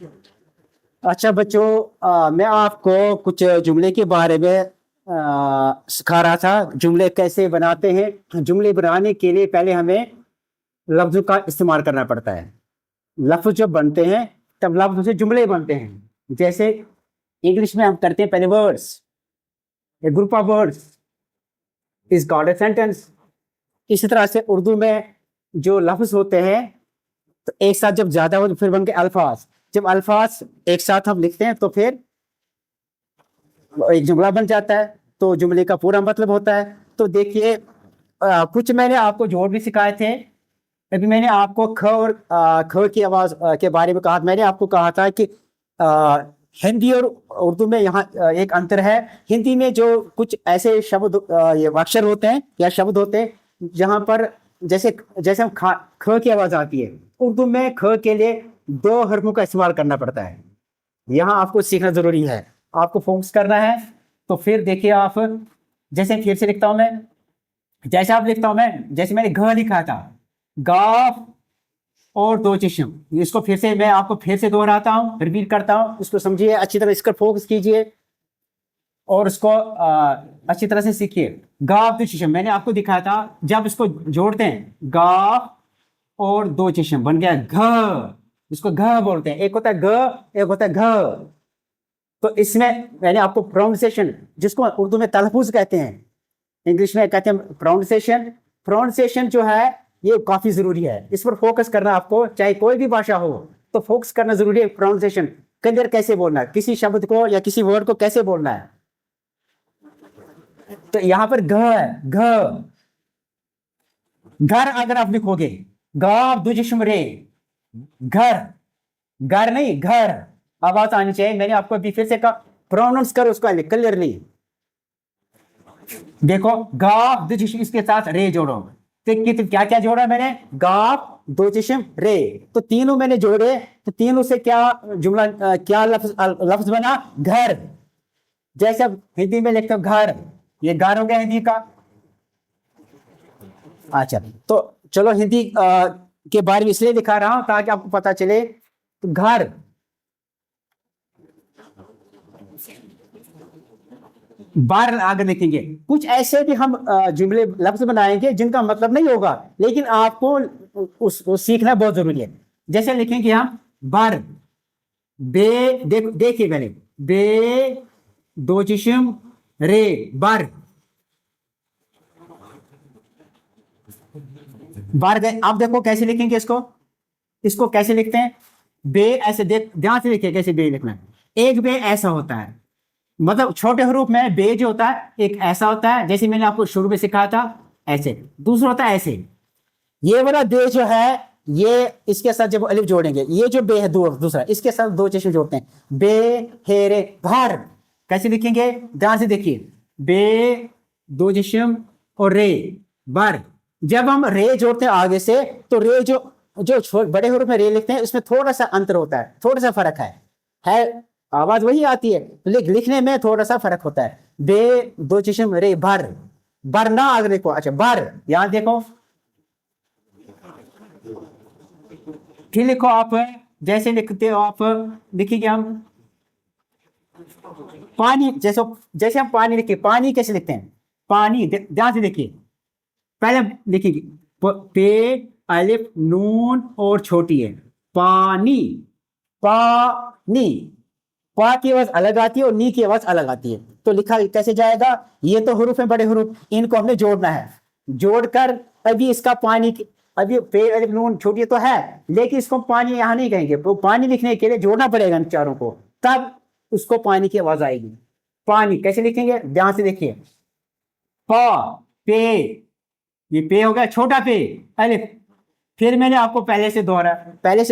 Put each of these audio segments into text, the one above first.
अच्छा बच्चों, मैं आपको कुछ जुमले के बारे में सिखा रहा था। जुमले कैसे बनाते हैं। जुमले बनाने के लिए पहले हमें लफ्ज़ों का इस्तेमाल करना पड़ता है। लफ्ज़ जब बनते हैं तब लफ्ज़ों से जुमले बनते हैं। जैसे इंग्लिश में हम करते हैं पहले words, A group of words is called a sentence. इसी तरह से उर्दू में जो लफ्ज़ होते हैं तो एक साथ जब ज्यादा हो तो फिर बन के अल्फाज। जब अल्फाज एक साथ हम लिखते हैं तो फिर एक जुमला बन जाता है। तो जुमले का पूरा मतलब होता है। तो देखिए, कुछ मैंने आपको जोड़ भी सिखाए थे। अभी मैंने आपको ख और ख की आवाज के बारे में कहा। मैंने आपको कहा था कि आ, हिंदी और उर्दू में यहाँ एक अंतर है। हिंदी में जो कुछ ऐसे शब्द ये अक्षर होते हैं या शब्द होते हैं जहां पर जैसे जैसे हम ख की आवाज आती है, उर्दू में ख के लिए दो हरफों का इस्तेमाल करना पड़ता है। यहाँ आपको सीखना जरूरी है, आपको फोकस करना है। तो फिर देखिए आप, जैसे फिर से लिखता हूं मैं, जैसे आप लिखता हूं मैं, जैसे मैंने घ लिखा था, गाफ और दो चश्म। इसको फिर से मैं आपको फिर से दोहराता हूँ, रिपीट करता हूँ, इसको समझिए अच्छी तरह, इसका फोकस कीजिए और उसको अच्छी तरह से सीखिए। गाफ दो चश्म मैंने आपको दिखाया था, जब इसको जोड़ते हैं गाफ और दो चश्म बन गया घ। इसको घ बोलते हैं। एक होता है ग, एक होता है घ। तो इसमें मैंने आपको प्रोनाउंसिएशन, जिसको उर्दू में तलफुज कहते हैं, इंग्लिश में कहते हैं प्रोनाउंसिएशन। प्रोनाउंसिएशन जो है ये काफी जरूरी है। इस पर फोकस करना आपको, चाहे कोई भी भाषा हो तो फोकस करना जरूरी है। प्रोनाउंसिएशन क्लियर कैसे बोलना है, किसी शब्द को या किसी वर्ड को कैसे बोलना है। तो यहां पर घ है, घ। घर अगर आप लिखोगे गाफ दुजिश्म रे, घर, घर नहीं घर, आवाज आनी चाहिए। मैंने आपको अभी फिर से कहा, प्रोनाउंस करो उसको क्लियरली। देखो गाफ दो जिस्म, इसके साथ रे जोड़ो। तो क्या क्या जोड़ा मैंने, गाफ दो जिस्म रे। तो तीनों मैंने जोड़े, तो तीनों से क्या जुमला, क्या लफ्ज लफ्ज बना, घर। जैसे अब हिंदी में लिखते हो घर, ये घर हो गया हिंदी का। अच्छा, तो चलो हिंदी के बारे में इसलिए दिखा रहा हूं ताकि आपको पता चले। तो घर, बार आगे लिखेंगे। कुछ ऐसे भी हम जुमले लफ्ज बनाएंगे जिनका मतलब नहीं होगा, लेकिन आपको उसको सीखना बहुत जरूरी है। जैसे लिखेंगे हम बार, बे, देखिए मैंने, बे दो जिस्म रे, बार। बार गए। आप देखो कैसे लिखेंगे इसको, इसको कैसे लिखते हैं। बे ऐसे, देख ध्यान से देखिए कैसे बे लिखना है। एक बे ऐसा होता है, मतलब छोटे हरूफ में बे जो होता है एक ऐसा होता है, जैसे मैंने आपको शुरू में सिखाया था ऐसे। दूसरा होता है ऐसे। ये वाला बे जो है, ये इसके साथ जब अलिफ जोड़ेंगे, ये जो बे है दूसरा, इसके साथ दो चश्मे जोड़ते हैं, बे हेरे भर। कैसे लिखेंगे, ध्यान से देखिए, बे दो जिस्म और रे, बर। जब हम रे जोड़ते हैं आगे से, तो रे जो जो बड़े हरूफ में रे लिखते हैं उसमें थोड़ा सा अंतर होता है, थोड़ा सा फर्क है। आवाज वही आती है, लिखने में थोड़ा सा फर्क होता है। बे दो जिस्म रे, भर। बर ना आगे देखो, अच्छा बर, यहां देखो, फिर लिखो आप, जैसे लिखते हो आप, लिखिए हम पानी। जैसे जैसे हम पानी लिखिए, पानी कैसे लिखते हैं, पानी, ध्यान से देखिए। पहले लिखिए पे, अलिफ नून और छोटी है, पानी, पानी। पा की आवाज अलग आती है और नी की आवाज अलग आती है। तो लिखा कैसे जाएगा, ये तो हरूफ है बड़े हरूफ, इनको हमने जोड़ना है। जोड़कर अभी इसका पानी, अभी पे अलिफ नून छोटी तो है, लेकिन इसको पानी यहां नहीं कहेंगे। वो पानी लिखने के लिए जोड़ना पड़ेगा इन चारों को, तब उसको पानी की आवाज आएगी। पानी कैसे लिखेंगे, ध्यान से देखिए, पा, पे, ये पे हो गया छोटा पे, अलिफ। फिर मैंने आपको पहले से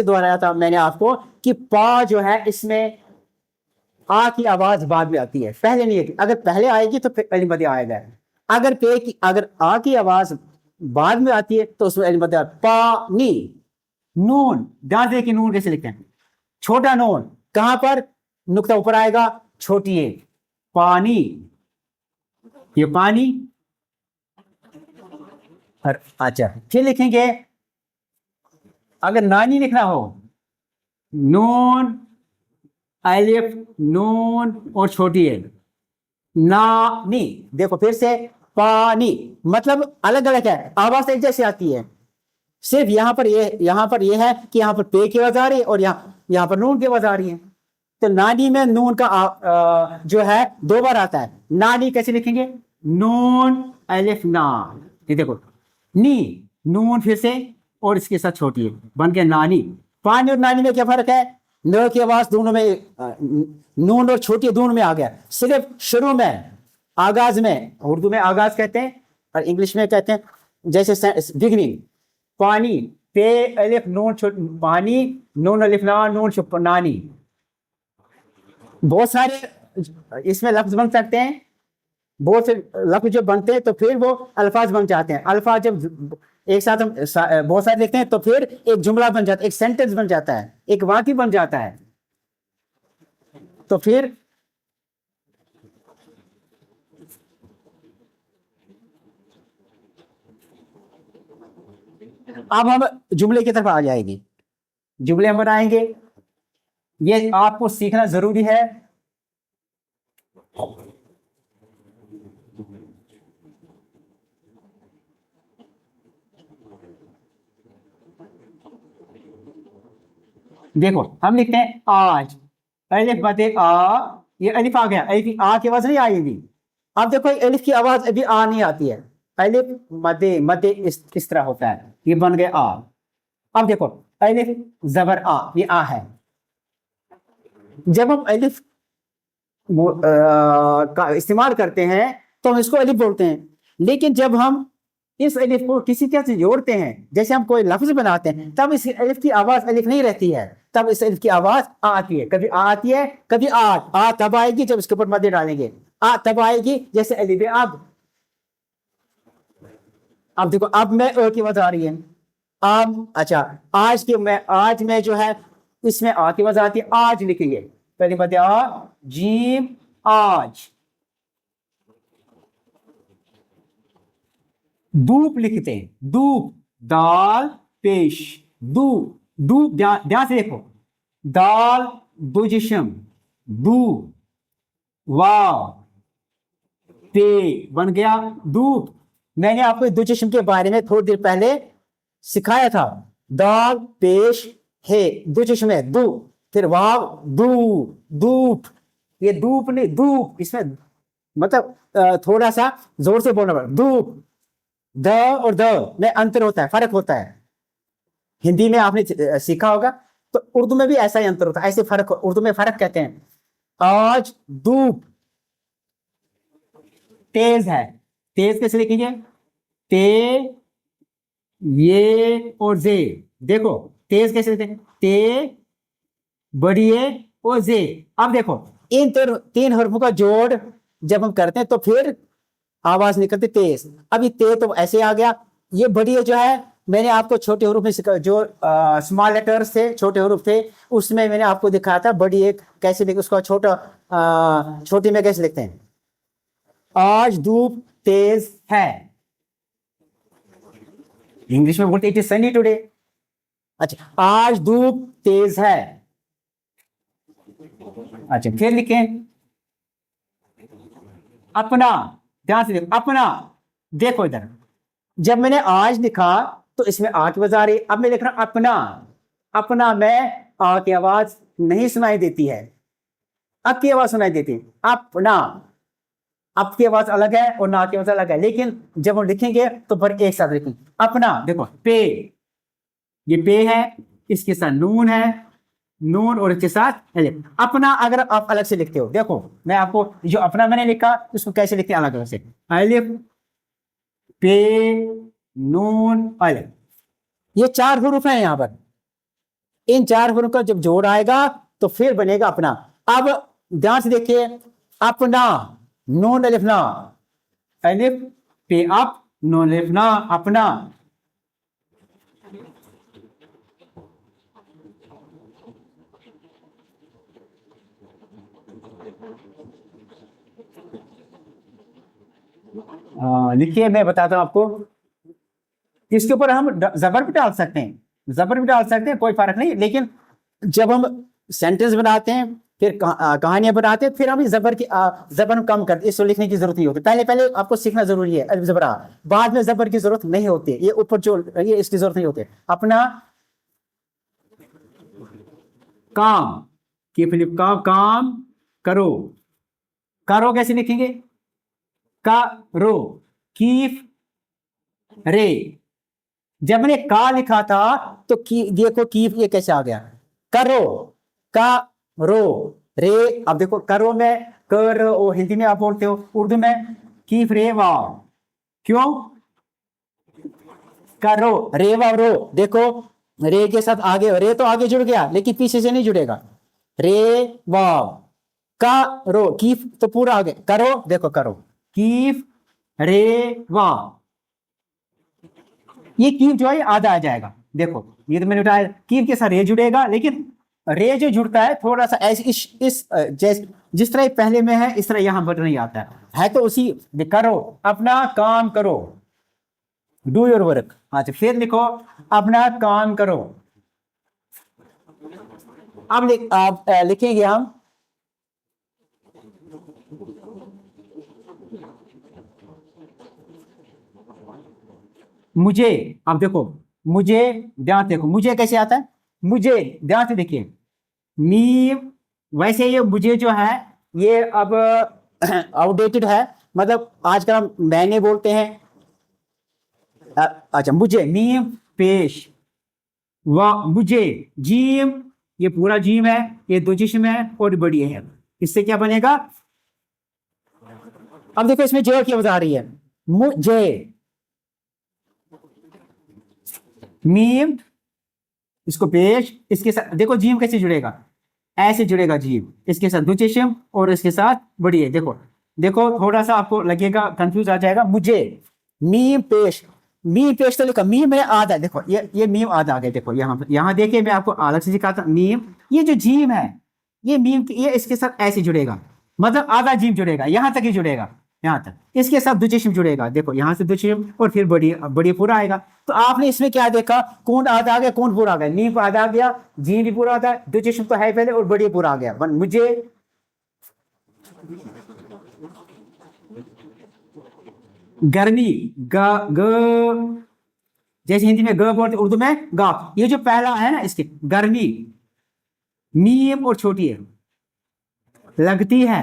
दोहराया था मैंने आपको कि पा जो है इसमें आ की आवाज बाद में आती है, पहले नहीं आती। अगर पहले आएगी तो फिर अलिफ मध्य आएगा। अगर पे की, अगर आ की आवाज बाद में आती है तो उसमें अलिफ मध्य। पानी, नून, ध्यान से कि नून कैसे लिखते हैं, छोटा नून कहां पर, नुक्ता ऊपर आएगा, छोटी है, पानी, ये पानी। अच्छा, फिर लिखेंगे, अगर नानी लिखना हो, नून अलिफ नून और छोटी है नानी। देखो फिर से पानी, मतलब अलग अलग है, आवाज एक जैसी आती है। सिर्फ यहाँ पर ये है कि यहाँ पर पे की आवाज आ रही है और यहाँ पर नून की आवाज आ रही है। तो नानी में नून का जो है 2 बार आता है। नानी कैसे लिखेंगे? नून अलिफ ना, ये देखो नी, नून फिर से और इसके साथ छोटी है, बन गया नानी। पानी और नानी में क्या फर्क है? न की आवाज दोनों में नून और छोटी दोनों में आ गया। सिर्फ शुरू में, आगाज में, उर्दू में आगाज कहते हैं और इंग्लिश में कहते हैं जैसे बिगनिंग। पानी पे अलिफ नून पानी, नून अलिफ ना, नून नानी। बहुत सारे इसमें लफ्ज बन सकते हैं, बहुत से लफ्ज जब बनते हैं तो फिर वो अल्फाज बन जाते हैं। अल्फाज जब एक साथ हम बहुत सारे देखते हैं तो फिर एक जुमला बन जाता है, एक सेंटेंस बन जाता है, एक वाक्य बन जाता है। तो फिर अब हम जुमले की तरफ आ जाएंगे। जुमले हम बनाएंगे, ये आपको सीखना जरूरी है। देखो हम लिखते हैं आज, अलिफ बदे आ, ये अलिफ आ गया, अलिफ आ की आवाज नहीं आएगी। अब देखो अलिफ की आवाज अभी आ नहीं आती है, अलिफ मदे, मदे इस तरह होता है, ये बन गया आ। अब देखो अलिफ जबर आ, ये आ है। जब हम अलिफ का इस्तेमाल करते हैं तो हम इसको अलिफ बोलते हैं, लेकिन जब हम इस अलिफ को किसी तरह से जोड़ते हैं, जैसे हम कोई लफ्ज बनाते हैं, तब इस अलिफ की आवाज अलिफ नहीं रहती है, तब इस अलिफ की आवाज आ आती है। कभी आ आती है, कभी आ तब आएगी जब इसके ऊपर मदे डालेंगे, आ तब आएगी जैसे अलिफ अब देखो अब मैं अ की आवाज आ रही है। अब अच्छा, आज में जो है इसमें आ की आवाज आती है, आज लिखेंगे पहले मदे आ, जीम आज। धूप लिखते हैं, धूप, दाल पेश, धूप, धूप ध्यान से देखो, दाल दो जिस्म, दू वाव पे बन गया धूप। मैंने आपको दो जिस्म के बारे में थोड़ी देर पहले सिखाया था। दाल पेश है, दो जिस्म है, दू, फिर वाव दू, धूप। ये धूप नहीं, धूप, इसमें मतलब थोड़ा सा जोर से बोलना पड़ेगा। धूप, द और द में अंतर होता है, फर्क होता है। हिंदी में आपने सीखा होगा, तो उर्दू में भी ऐसा ही अंतर होता है, ऐसे फर्क, उर्दू में फर्क कहते हैं। आज धूप तेज है, तेज कैसे लिखेंगे? ते ये और जे, देखो तेज कैसे लिखते हैं? ते बड़ी ए और जे। अब देखो इन तीन हर्फों का जोड़ जब हम करते हैं तो फिर आवाज निकलती तेज। अब ये ते तो ऐसे आ गया। ये बड़ी ए जो है, मैंने आपको छोटे हरूफ में सिखा, जो स्मॉल लेटर्स थे, छोटे हरूफ थे, उसमें मैंने आपको दिखाया था बड़ी एक कैसे लिखे, उसका छोटी में कैसे लिखते हैं। आज धूप तेज है, इंग्लिश में बोलते इट इज सनी टुडे। अच्छा, आज धूप तेज है। अच्छा, फिर लिखें अपना, ध्यान से देखो अपना। देखो इधर, जब मैंने आज लिखा तो इसमें आ की आवाज आ रही, अब मैं लिख रहा हूं अपना। अपना में आ की आवाज नहीं सुनाई देती है, अब की आवाज सुनाई देती है। अपना, अब की आवाज अलग है और ना की आवाज अलग है, लेकिन जब हम लिखेंगे तो पर एक साथ लिखेंगे। अपना, देखो पे, ये पे है, इसके साथ नून है, नून और इसके साथ अलिफ। अपना अगर आप अलग से लिखते हो, देखो मैं आपको जो अपना मैंने लिखा उसको कैसे लिखते हैं अलग अलग से। अलिफ पे नून अलिफ, ये 4 हरूफ हैं यहां पर। इन 4 हरूफ का जब जोड़ आएगा तो फिर बनेगा अपना। अब ध्यान से देखिए, अपना, नून अलिफ ना, अलिफ पे अप, नून अलिफ ना, अपना। लिखिए, मैं बताता हूं आपको। इसके ऊपर हम जबर भी डाल सकते हैं, जबर भी डाल सकते हैं, कोई फर्क नहीं। लेकिन जब हम सेंटेंस बनाते हैं फिर कहानियां बनाते, फिर हम जबर की जबर कम करते, इसको लिखने की जरूरत नहीं होती। पहले पहले आपको सीखना जरूरी है अलिफ जबर आ, बाद में जबर की जरूरत नहीं होती, ये ऊपर जो ये इसकी जरूरत नहीं होती। अपना काम की फिलिप का काम करो, करो कैसे लिखेंगे, करो, कीफ रे। जब मैंने का लिखा था तो देखो कीफ ये कैसे आ गया, करो, करो रे। अब देखो करो में कर, ओ हिंदी में आप बोलते हो, उर्दू में कीफ रे वाव, क्यों, करो रे वाव रो। देखो रे के साथ आगे, रे तो आगे जुड़ गया लेकिन पीछे से नहीं जुड़ेगा, रे वाव, करो, कीफ तो पूरा आगे, करो, देखो करो, कीफ रे वाव, ये कीफ जो है आधा आ जाएगा। देखो ये तो मैंने उठाया, कीफ के साथ रे जुड़ेगा, लेकिन रे जो जुड़ता है थोड़ा सा ऐसे जैसे जिस तरह पहले में है इस तरह यहां पर नहीं आता है तो उसी करो, अपना काम करो, डू योर वर्क। अच्छा फिर लिखो अपना काम करो। अब लिखेंगे हम मुझे। अब देखो मुझे, ध्यान देखो मुझे कैसे आता है, मुझे ध्यान से देखिए, मीम, वैसे ये मुझे जो है ये अब आउटडेटेड है, मतलब आजकल हम मैंने बोलते हैं। अच्छा मुझे, मीम पेश, व मुझे, जीम, ये पूरा जीम है, ये दो जिस्म है और बड़ी है, इससे क्या बनेगा। अब देखो इसमें जो की आवाज आ रही है, मुझे, मीम, इसको पेश, इसके साथ देखो जीम कैसे जुड़ेगा, ऐसे जुड़ेगा जीम, इसके साथ दो जिस्म और इसके साथ बड़ी है। देखो देखो थोड़ा सा आपको लगेगा, कंफ्यूज आ जाएगा, मुझे, मीम पेश, मीम पेश तो लिखा, मीम में आधा, देखो ये मीम आधा आ गया। देखो यहाँ देखिए, मैं आपको अलग से सिखाता, मीम, ये जो जीम है ये मीम ये इसके साथ ऐसे जुड़ेगा, मतलब आधा जीम जुड़ेगा, यहां तक ही जुड़ेगा, यहां तक, इसके साथ दुचिश्म जुड़ेगा। देखो यहां से दुचिश्म और फिर बड़ी बड़ी पूरा आएगा। तो आपने इसमें क्या देखा, कौन आधा आ गया कौन पूरा आ गया, नीम आधा आ गया, जी भी पूरा आता है, दुचिश्म तो है पहले और बड़ी पूरा आ गया। मुझे गर्मी, ग जैसे हिंदी में ग बोलते उर्दू में गा, ये जो पहला है ना इसके गर्मी, मीम और छोटी है, लगती है,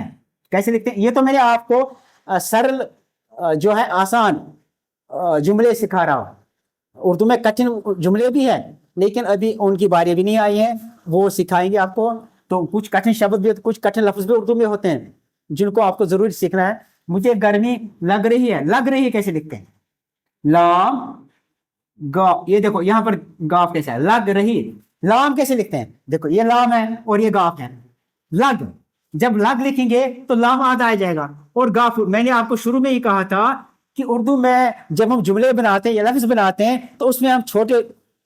कैसे लिखते हैं, ये तो मैंने आपको सरल जो है आसान जुमले सिखा रहा हूं। उर्दू में कठिन जुमले भी है लेकिन अभी उनकी बारी भी नहीं आई है, वो सिखाएंगे आपको। तो कुछ कठिन शब्द भी, कुछ कठिन लफ्ज भी उर्दू में होते हैं जिनको आपको जरूर सीखना है। मुझे गर्मी लग रही है, लग रही है कैसे लिखते हैं, लाम गा, ये देखो यहां पर गाफ कैसा है, लग रही, लाम कैसे लिखते हैं, देखो ये लाम है और ये गाफ है, लग, जब लग लिखेंगे तो लाम आधा आ जाएगा और गाफ। मैंने आपको शुरू में ही कहा था कि उर्दू में जब हम जुमले बनाते हैं या लफ्ज बनाते हैं तो उसमें हम छोटे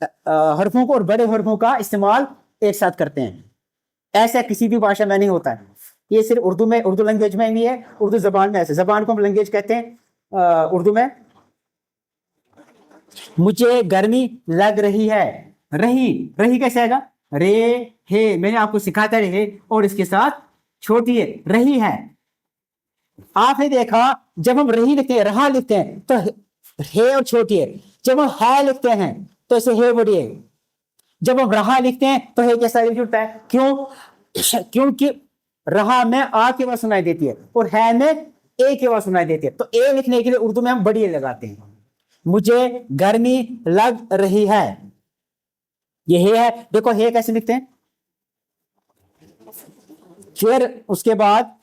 हरफों को और बड़े हरफों का इस्तेमाल एक साथ करते हैं, ऐसा किसी भी भाषा में नहीं होता है, ये सिर्फ उर्दू में, उर्दू लैंग्वेज में भी है, उर्दू जबान में, ऐसे जबान को हम लैंग्वेज कहते हैं उर्दू में। मुझे गर्मी लग रही है, रही, रही कैसे आएगा, रे हे, मैंने आपको सिखाया था रे और इसके साथ छोटी है, रही है। आपने देखा जब हम रही लिखते हैं, रहा लिखते हैं तो हे और छोटी है, जब हम है लिखते हैं तो इसे हे बड़ी है, जब हम रहा लिखते हैं तो हे कैसा जुड़ता है, क्यों, क्योंकि रहा में आ की आवाज सुनाई देती है और है में ए की आवाज सुनाई देती है, तो ए लिखने के लिए उर्दू में हम बड़ी ए लगाते हैं। मुझे गर्मी लग रही है, ये है, देखो हे कैसे लिखते हैं, फिर उसके बाद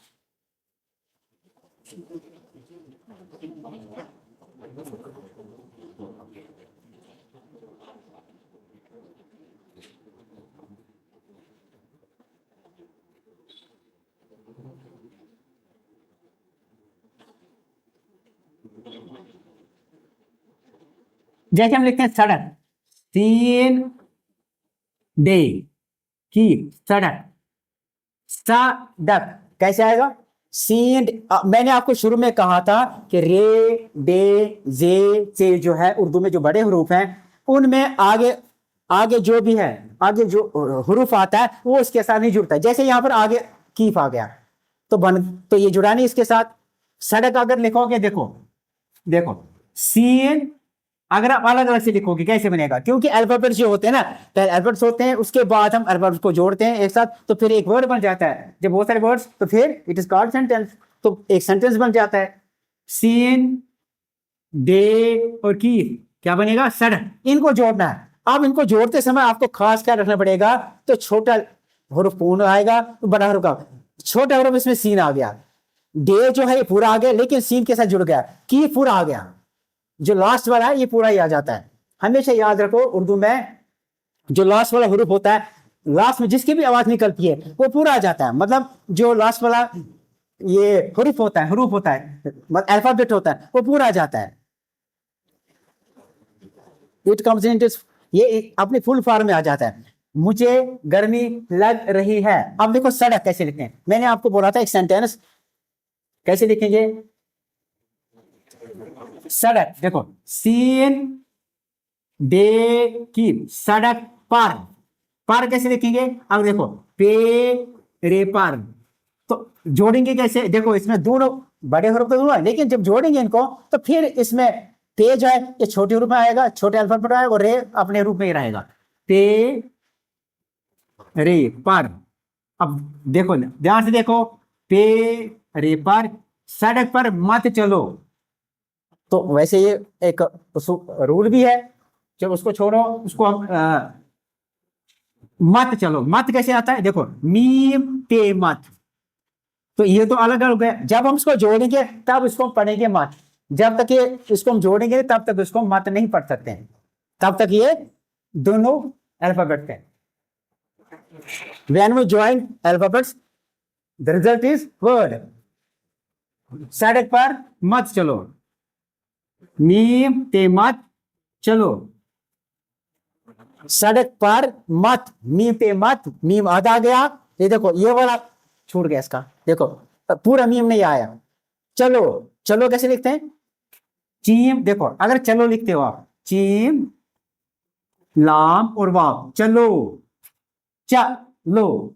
जैसे हम लिखते हैं सड़क, 3 डे की सड़क, सड़क कैसे आएगा, सीन। मैंने आपको शुरू में कहा था कि रे डे जे से जो है उर्दू में जो बड़े हरूफ हैं उनमें आगे आगे जो भी है, आगे जो हरूफ आता है वो उसके साथ नहीं जुड़ता है। जैसे यहां पर आगे कीफ आ गया। तो ये जुड़ा नहीं इसके साथ। सड़क अगर लिखोगे, देखो देखो सीन अगर आप अलग अलग से लिखोगे कैसे बनेगा, क्योंकि अल्फाबेट्स जो होते हैं ना, पहले अल्फाबेट्स होते हैं, उसके बाद हम अल्फाबेट्स को जोड़ते हैं एक साथ, तो फिर एक वर्ड बन जाता है। जब बहुत सारे वर्ड्स तो फिर इट इज कॉल्ड सेंटेंस, तो एक सेंटेंस बन जाता है। सीन, डे और की क्या बनेगा, सड़क। इनको जोड़ना है। अब इनको जोड़ते समय आपको खास क्या रखना पड़ेगा, तो छोटा हरूफ पूर्ण आएगा तो बड़ा हरूफ का छोटा हरूफ, इसमें सीन आ गया। डे जो है ये पूरा आ गया, लेकिन सीन के साथ जुड़ गया। की पूरा आ गया, जो लास्ट वाला है ये पूरा ही आ जाता है। हमेशा याद रखो, उर्दू में जो लास्ट वाला हरूफ होता है, लास्ट में जिसकी भी आवाज निकलती है वो पूरा आ जाता है। मतलब जो लास्ट वाला ये हरूफ होता है, मतलब अल्फाबेट होता है, वो पूरा आ जाता है। इट कम्स इन, ये अपनी फुल फॉर्म में आ जाता है। मुझे गर्मी लग रही है। अब देखो सड़क कैसे लिखते हैं, मैंने आपको बोला था एक सेंटेंस कैसे लिखेंगे। सड़क, देखो सीन डे की सड़क पर, पर कैसे लिखेंगे। अब देखो पे रे पर, तो जोड़ेंगे कैसे, देखो इसमें दोनों बड़े हरूफ तो दोनों है, लेकिन जब जोड़ेंगे इनको तो फिर इसमें पे जो है ये छोटे रूप में आएगा, छोटे अल्फाबेट आएगा, और रे अपने रूप में ही रहेगा। पे रे पर। अब देखो ध्यान से देखो, पे रे पर सड़क पर मत चलो। तो वैसे ये एक रूल भी है, जब उसको छोड़ो उसको हम मत चलो। मत कैसे आता है, देखो मीम ते मत, तो ये तो अलग अलग है। जब हम इसको जोड़ेंगे तब इसको हम पढ़ेंगे मत, जब तक ये इसको हम जोड़ेंगे तब तक इसको मत नहीं पढ़ सकते हैं, तब तक ये दोनों अल्फाबेट है। When we join alphabets, the result is word. सड़क पर मत चलो, मीम ते मत चलो। सड़क पर मत, मीम पे मत, मीम आधा गया। ये देखो ये वाला छूट गया इसका, देखो पूरा मीम नहीं आया। चलो, चलो कैसे लिखते हैं, चीम। देखो अगर चलो लिखते हो आप, चीम लाम और वाव, चलो चलो।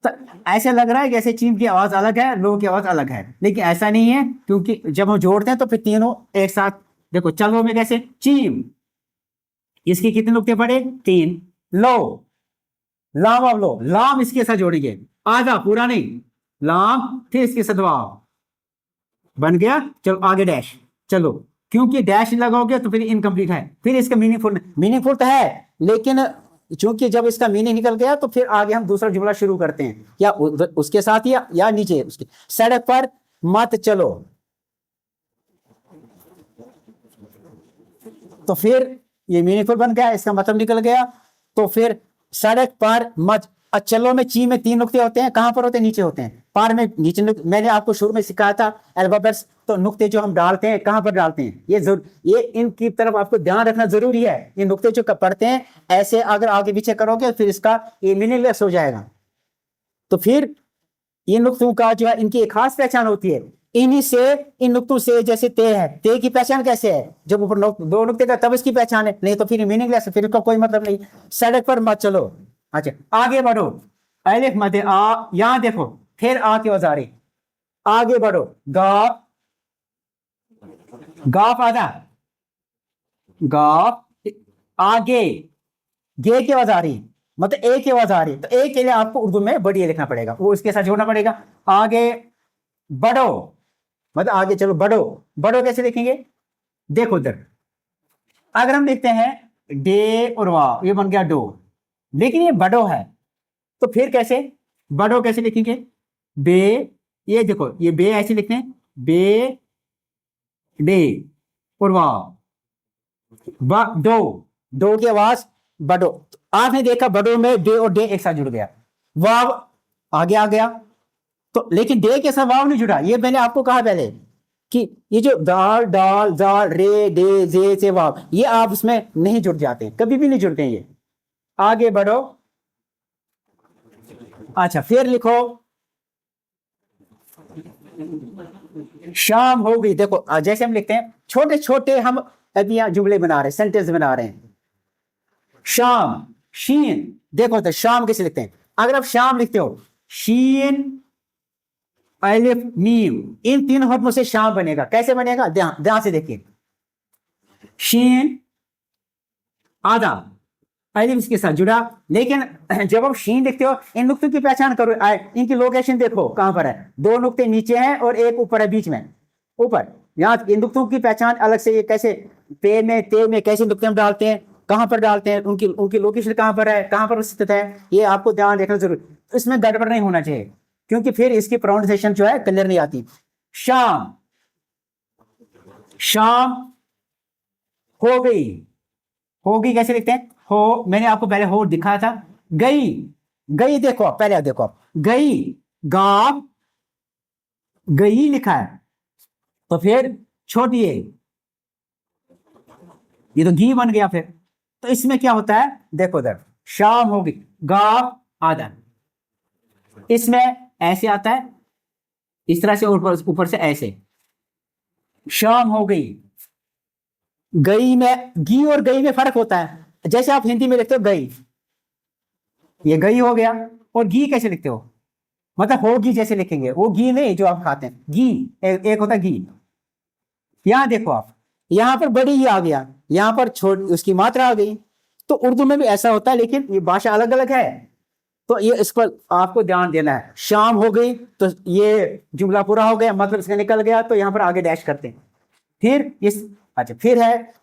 तो ऐसे लग रहा है जैसे चीम की आवाज अलग है, लो की आवाज अलग है, लेकिन ऐसा नहीं है, क्योंकि जब हम जोड़ते हैं तो फिर तीनों एक साथ। देखो चलो में कैसे, चीम, इसके कितने नुक्ते पड़े, 3। लो, लाम, अब लो, लाम इसके साथ जोड़ेंगे, आधा पूरा नहीं, लाम फिर इसके साथ वाव, बन गया। चलो आगे डैश, चलो, क्योंकि डैश लगाओगे तो फिर इनकम्प्लीट है, फिर इसका मीनिंगफुल तो है, लेकिन चूंकि जब इसका मीनिंग निकल गया तो फिर आगे हम दूसरा जुमला शुरू करते हैं, या उसके साथ या नीचे उसके। सड़क पर मत चलो, तो फिर ये मीनिंगफुल बन गया, इसका मतलब निकल गया। तो फिर सड़क पर मत, चलो में ची में 3 नुक्ते होते हैं, कहां पर होते हैं, नीचे होते हैं। पार में नीचे मैंने आपको शुरू में सिखाया था अल्फाबेट्स, तो नुक्ते जो हम डालते हैं कहां पर डालते हैं, ये इनकी तरफ आपको ध्यान रखना जरूरी है। ये नुक्ते जो पढ़ते हैं ऐसे अगर आगे पीछे करोगे फिर इसका ये मीनिंगलेस हो जाएगा। तो फिर इन नुक्तों का जो है इनकी एक खास पहचान होती है। इन्हीं से, इन नुक्तों से, जैसे ते है, ते की पहचान कैसे है, जब ऊपर 2 नुक्ते का तब इसकी पहचान है, नहीं तो फिर मीनिंगलेस है, फिर इसका कोई मतलब नहीं। सड़क पर मत चलो। अच्छा आगे बढ़ो, अलिफ मद आ, यहां देखो फिर आ की वजारी, आगे बढ़ो, गा, गाफ आधा, गाफ आगे, गे की आवाज आ रही, मतलब ए की आवाज आ रही, तो ए के लिए आपको उर्दू में बड़ी ए लिखना पड़ेगा, वो इसके साथ जोड़ना पड़ेगा। आगे बढ़ो, मतलब आगे चलो, बढ़ो, बढ़ो कैसे लिखेंगे, देखो इधर, अगर हम लिखते हैं डे और वाह, ये बन गया डो, लेकिन ये बड़ो है, तो फिर कैसे, बड़ो कैसे लिखेंगे, बे, ये देखो ये बे ऐसे लिखते हैं, बे डे और वाह, डो, डो की आवाज बड़ो। आपने देखा बड़ो में डे और डे एक साथ जुड़ गया, वाव आगे आ गया, तो लेकिन डे के साथ वाव नहीं जुड़ा। ये मैंने आपको कहा पहले कि ये जो दाल डाल दाल रे डे जे से वाव, ये आप उसमें नहीं जुड़ जाते, कभी भी नहीं जुड़ते ये। आगे बढ़ो, अच्छा फिर लिखो, शाम हो गई। देखो जैसे हम लिखते हैं छोटे छोटे, हम अभी यहाँ जुमले बना रहे हैं, सेंटेंस बना रहे हैं। शाम, शीन, देखो तो शाम कैसे लिखते हैं, अगर आप शाम लिखते हो शीन अलिफ मीम, इन तीन हरफों से शाम बनेगा। कैसे बनेगा, ध्यान ध्यान से देखिए। शीन आधा, अलिफ इसके साथ जुड़ा, लेकिन जब आप शीन लिखते हो इन नुक्तों की पहचान करो, इनकी लोकेशन देखो कहां पर है। दो नुक्ते नीचे हैं और एक ऊपर है, बीच में ऊपर। यहाँ इन नुक्तों की पहचान अलग से, ये कैसे पे में ते में कैसे नुक्ते हम डालते हैं, कहां पर डालते हैं, उनकी उनकी लोकेशन कहां पर है, कहां पर स्थित है, ये आपको ध्यान रखना जरूरी। इसमें गड़बड़ नहीं होना चाहिए, क्योंकि फिर इसकी प्रोनाउंसिएशन जो है क्लियर नहीं आती। शाम, शाम हो गई, होगी कैसे लिखते हैं, हो, मैंने आपको पहले हो दिखाया था। गई, गई देखो आप, पहले देखो आप, गई गाब गई लिखा है, तो फिर छोटी है, ये तो घी बन गया फिर। तो इसमें क्या होता है, देखो इधर, शाम होगी गाब आधा, इसमें ऐसे आता है, इस तरह से ऊपर ऊपर से ऐसे, शाम हो गई। गई में, घी और गई में फर्क होता है। जैसे आप हिंदी में लिखते हो गई, ये गई हो गया, और घी कैसे लिखते हो, मतलब होगी जैसे लिखेंगे, वो घी नहीं जो आप खाते हैं, घी एक होता है घी। यहां देखो आप, यहां पर बड़ी ही आ गया, यहां पर छोटी उसकी मात्रा आ गई। तो उर्दू में भी ऐसा होता है, लेकिन ये भाषा अलग अलग है, तो ये इस पर आपको ध्यान देना है। शाम हो गई तो ये जुमला पूरा हो गया, मतलब इसका निकल गया, तो यहां पर आगे डैश करते हैं। फिर इस, अच्छा फिर है